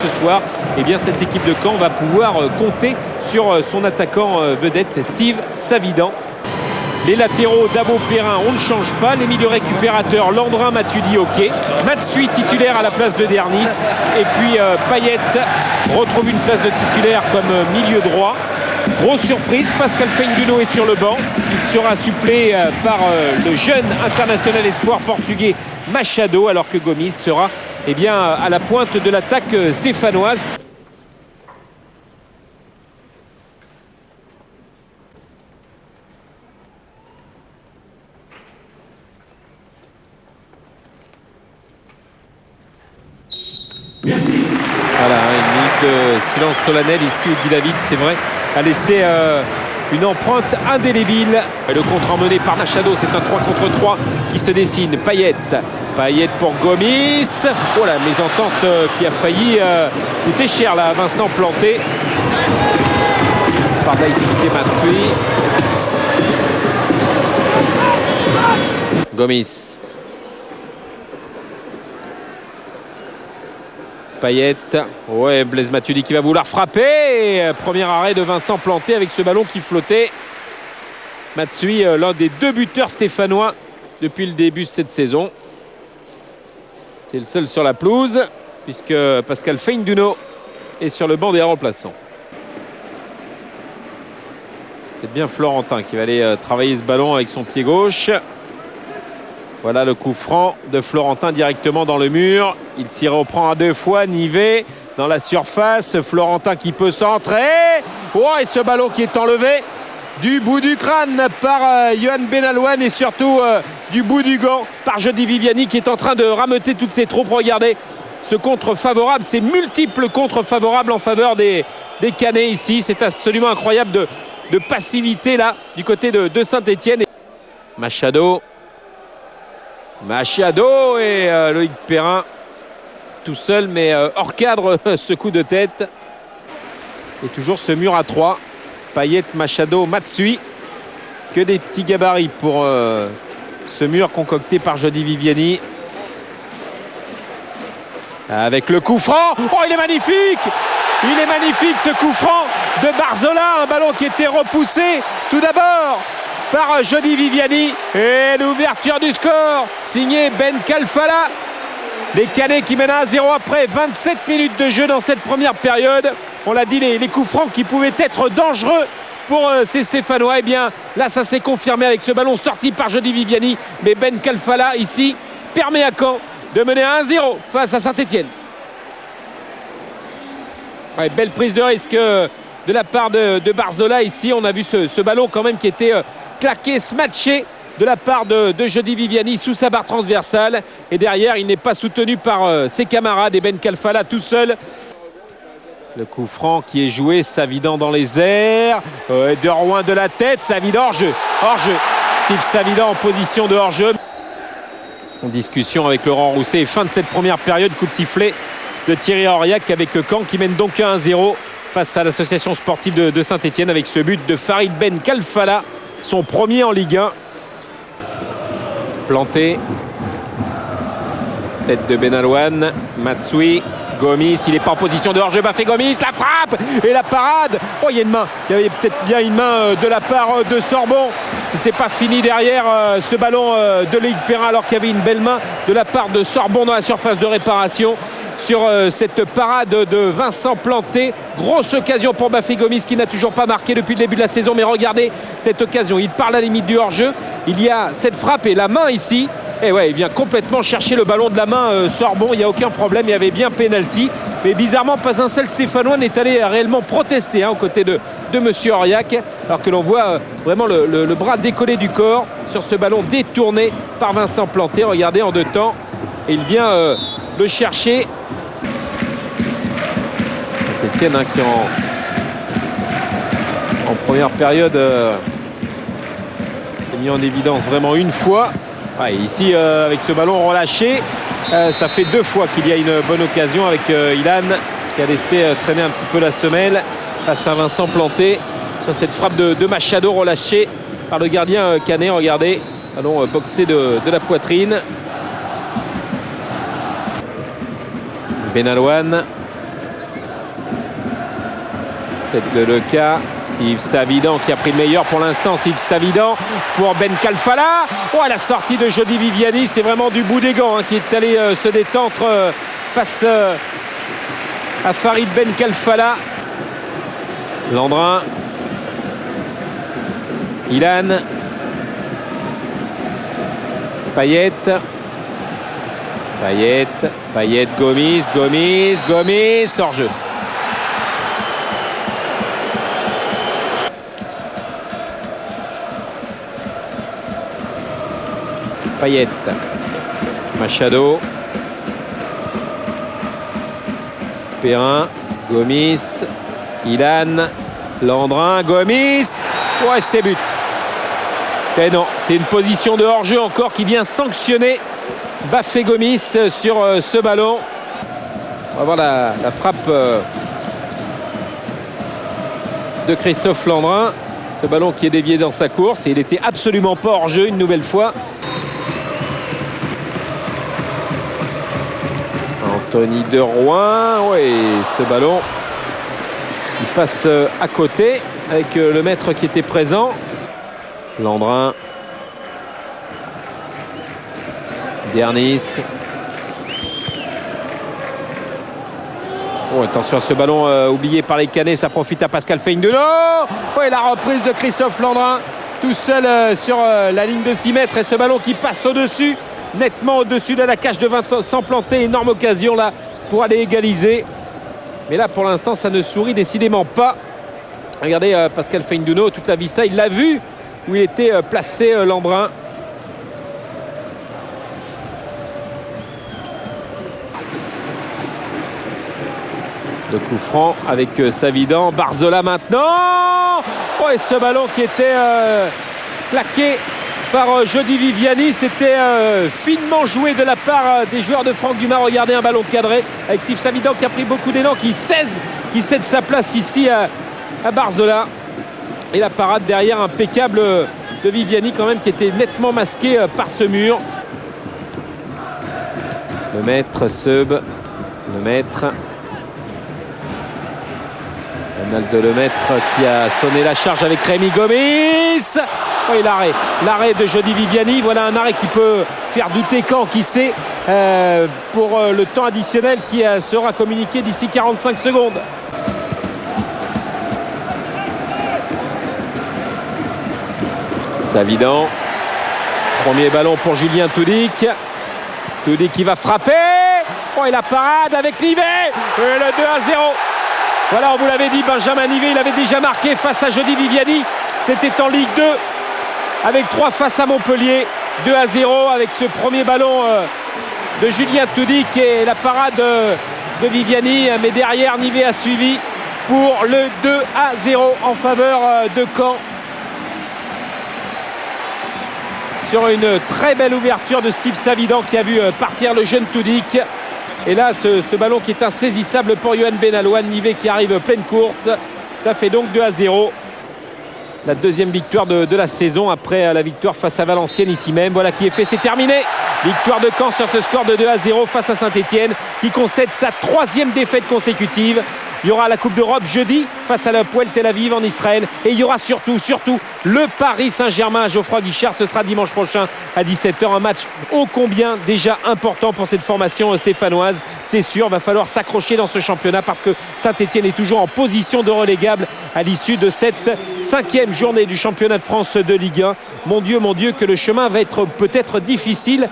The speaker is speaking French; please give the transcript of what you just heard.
Ce soir, eh bien, cette équipe de Caen va pouvoir compter sur son attaquant vedette Steve Savidan. Les latéraux Dabo Perrin, on ne change pas. Les milieux récupérateurs Landrin, Matuidi, ok. Matsui titulaire à la place de Dernis. Et puis Payet retrouve une place de titulaire comme milieu droit. Grosse surprise, Pascal Feindunho est sur le banc. Il sera supplé par le jeune international espoir portugais Machado, alors que Gomis sera à la pointe de l'attaque stéphanoise. Merci. Voilà, une minute de silence solennel ici où Guy David, c'est vrai, a laissé une empreinte indélébile. Et le contre emmené par Machado, c'est un 3 contre 3 qui se dessine. Payet pour Gomis. Oh, la mésentente qui a failli coûter cher là, Vincent Planté. Par Daitsuke Matsui. Gomis. Payet, ouais, Blaise Matuidi qui va vouloir frapper. Premier arrêt de Vincent Planté avec ce ballon qui flottait. Matsui, l'un des deux buteurs stéphanois depuis le début de cette saison. C'est le seul sur la pelouse, puisque Pascal Feindunho est sur le banc des remplaçants. C'est bien Florentin qui va aller travailler ce ballon avec son pied gauche. Voilà le coup franc de Florentin directement dans le mur. Il s'y reprend à deux fois. Nivet dans la surface. Florentin qui peut centrer. Oh, et ce ballon qui est enlevé du bout du crâne par Yohan Benalouane et surtout du bout du gant par Jody Viviani qui est en train de rameuter toutes ses troupes. Regardez ce contre favorable, ces multiples contre favorables en faveur des Canets ici. C'est absolument incroyable de passivité là du côté de Saint-Etienne. Machado et Loïc Perrin tout seul mais hors cadre ce coup de tête. Et toujours ce mur à 3. Payet, Machado, Matsui. Que des petits gabarits pour ce mur concocté par Jody Viviani. Avec le coup franc. Oh, il est magnifique! Il est magnifique ce coup franc de Barzola. Un ballon qui était repoussé tout d'abord par Jody Viviani. Et l'ouverture du score signé Ben Kalfala. Les Canets qui mènent à 1-0 après 27 minutes de jeu dans cette première période. On l'a dit, les coups francs qui pouvaient être dangereux pour ces Stéphanois. Eh bien, là, ça s'est confirmé avec ce ballon sorti par Jody Viviani. Mais Ben Kalfala, ici, permet à Caen de mener à 1-0 face à Saint-Etienne. Ouais, belle prise de risque de la part de Barzola ici. On a vu ce ballon quand même qui était claqué, smatché de la part de Jody Viviani sous sa barre transversale. Et derrière, il n'est pas soutenu par ses camarades. Et Ben Kalfala tout seul. Le coup franc qui est joué, Savidan dans les airs. De Rouen de la tête, Savidan hors-jeu. Hors-jeu. Steve Savidan en position de hors-jeu. En discussion avec Laurent Rousset. Fin de cette première période, coup de sifflet de Thierry Auriac avec Caen qui mène donc 1-0 face à l'association sportive de Saint-Etienne avec ce but de Farid Ben Kalfala, son premier en Ligue 1. Planté. Tête de Benalouane. Matsui. Gomis, il n'est pas en position de hors-jeu. Bafé Gomis, la frappe et la parade. Oh, il y a une main. Il y avait peut-être bien une main de la part de Sorbon. C'est pas fini derrière ce ballon de Loïc Perrin alors qu'il y avait une belle main de la part de Sorbon dans la surface de réparation. Sur cette parade de Vincent Planté. Grosse occasion pour Bafé Gomis qui n'a toujours pas marqué depuis le début de la saison. Mais regardez cette occasion. Il part à la limite du hors-jeu. Il y a cette frappe et la main ici. Et ouais, il vient complètement chercher le ballon de la main Sorbon. Il n'y a aucun problème. Il y avait bien pénalty. Mais bizarrement, pas un seul Stéphanois n'est allé réellement protester aux côtés de Monsieur Auriac. Alors que l'on voit vraiment le bras décollé du corps sur ce ballon détourné par Vincent Planté. Regardez en deux temps. Et il vient le chercher. Etienne qui en première période s'est mis en évidence vraiment une fois. Ouais, ici avec ce ballon relâché, ça fait deux fois qu'il y a une bonne occasion avec Ilan qui a laissé traîner un petit peu la semelle face à Vincent Planté sur cette frappe de Machado relâchée par le gardien Canet. Regardez, ballon boxé de la poitrine. Benalouane Tête de Leca, Steve Savidan qui a pris le meilleur pour l'instant. Steve Savidan pour Ben Kalfala. Oh, la sortie de Jody Viviani, c'est vraiment du bout des gants qui est allé se détendre face à Farid Ben Kalfala. Landrin, Ilan, Payet, Gomis, hors-jeu. Payet, Machado, Perrin, Gomis, Ilan, Landrin, Gomis. Ouais, c'est but. Et non, c'est une position de hors-jeu encore qui vient sanctionner Bafé Gomis sur ce ballon. On va voir la frappe de Christophe Landrin. Ce ballon qui est dévié dans sa course. Et il n'était absolument pas hors-jeu une nouvelle fois. Anthony de Rouen. Oui, ce ballon, il passe à côté avec le maître qui était présent. Landrin. Dernis. Oh, attention à ce ballon oublié par les Canets, ça profite à Pascal Feindelo. Oh, et la reprise de Christophe Landrin, tout seul sur la ligne de 6 mètres. Et ce ballon qui passe au-dessus, nettement au-dessus de la cage de 20 sans planter. Énorme occasion là pour aller égaliser. Mais là, pour l'instant, ça ne sourit décidément pas. Regardez Pascal Feindelo, toute la vista, il l'a vu où il était placé Landrin. De coup franc avec Savidan. Barzola maintenant. Oh, et ce ballon qui était claqué par Jody Viviani. C'était finement joué de la part des joueurs de Franck Dumas. Regardez, un ballon cadré avec Steve Savidan qui a pris beaucoup d'élan, qui cède sa place ici à Barzola. Et la parade derrière, impeccable de Viviani quand même, qui était nettement masqué par ce mur. Le maître Seub. Le maître. Ronald Lemaître qui a sonné la charge avec Rémi Gomis. Oh, et l'arrêt de Jody Viviani. Voilà un arrêt qui peut faire douter Caen, qui sait, pour le temps additionnel qui sera communiqué d'ici 45 secondes. Savidan. Premier ballon pour Julien Toudic. Toudic qui va frapper. Oh, et la parade avec Nivet. Et le 2-0. Voilà, on vous l'avait dit, Benjamin Nivet, il avait déjà marqué face à Jody Viviani. C'était en Ligue 2 avec 3 face à Montpellier. 2-0 avec ce premier ballon de Julien Toudic et la parade de Viviani. Mais derrière, Nivet a suivi pour le 2-0 en faveur de Caen. Sur une très belle ouverture de Steve Savidan qui a vu partir le jeune Toudic. Et là, ce ballon qui est insaisissable pour Yohan Benalouane. Nivet qui arrive pleine course. Ça fait donc 2-0. La deuxième victoire de la saison après la victoire face à Valenciennes ici même. Voilà qui est fait, c'est terminé. Victoire de Caen sur ce score de 2-0 face à Saint-Etienne qui concède sa 3e défaite consécutive. Il y aura la Coupe d'Europe jeudi face à la Hapoel Tel Aviv en Israël. Et il y aura surtout le Paris Saint-Germain à Geoffroy Guichard. Ce sera dimanche prochain à 17 h. Un match ô combien déjà important pour cette formation stéphanoise. C'est sûr, il va falloir s'accrocher dans ce championnat parce que Saint-Etienne est toujours en position de relégable à l'issue de cette 5e journée du championnat de France de Ligue 1. Mon Dieu, que le chemin va être peut-être difficile.